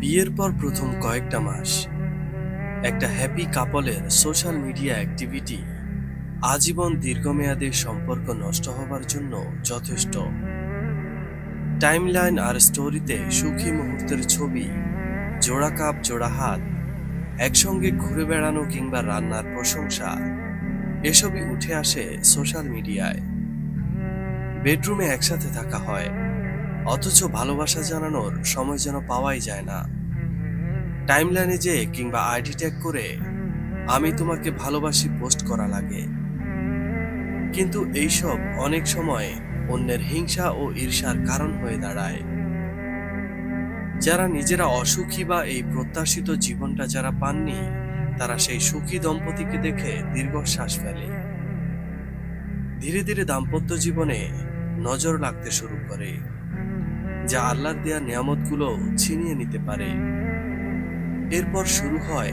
বিয়ের পর প্রথম কয়েকটা মাস একটা হ্যাপি কাপলের সোশ্যাল মিডিয়া অ্যাক্টিভিটি আজীবন দীর্ঘমেয়াদী সম্পর্ক নষ্ট হবার জন্য যথেষ্ট। টাইমলাইন আর স্টোরিতে সুখী মুহূর্তের ছবি, জোড়া কাপ জোড়া হাত, একসঙ্গে ঘুরে বেড়ানো কিংবা রান্নার প্রশংসা, এসবই উঠে আসে সোশ্যাল মিডিয়ায়। বেডরুমে একসাথে থাকা হয়, অথচ ভালোবাসা জানানোর সময় যেন পাওয়াই যায় না। টাইমলাইনে যেয়ে কিংবা আইডি ট্যাগ করে আমি তোমাকে ভালোবাসি পোস্ট করা লাগে। কিন্তু এইসব অনেক সময় অন্যের হিংসা ও ঈর্ষার কারণ হয়ে দাঁড়ায়। যারা নিজেরা অসুখী বা এই প্রত্যাশিত জীবনটা যারা পাননি, তারা সেই সুখী দম্পতিকে দেখে দীর্ঘশ্বাস ফেলে। ধীরে ধীরে দাম্পত্য জীবনে নজর লাগতে শুরু করে, যা আল্লাহর দেয়া নিয়ামতগুলো ছিনিয়ে নিতে পারে। এরপর শুরু হয়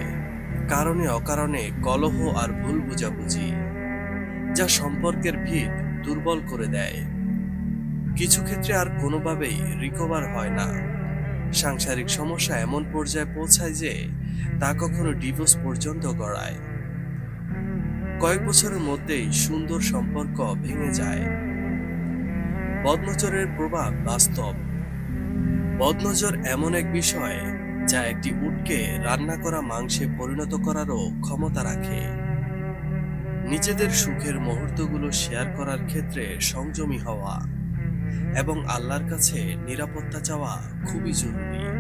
কারণে অকারণে কলহ আর ভুল বোঝাবুঝি, যা সম্পর্কের ভিত দুর্বল করে দেয়। কিছু ক্ষেত্রে আর কোনোভাবেই রিকভার হয় না। সাংসারিক সমস্যা এমন পর্যায়ে পৌঁছায় যে তা কখনো ডিভোর্স পর্যন্ত গড়ায়। কয়েক বছরের মধ্যেই সুন্দর সম্পর্ক ভেঙে যায়। বদনজরের প্রভাব বাস্তব। বদনজর এমন এক বিষয় যা একটি উটকে রান্না করা মাংসে পরিণত করারও ক্ষমতা রাখে। নিজেদের সুখের মুহূর্তগুলো শেয়ার করার ক্ষেত্রে সংযমী হওয়া এবং আল্লাহর কাছে নিরাপত্তা চাওয়া খুবই জরুরি।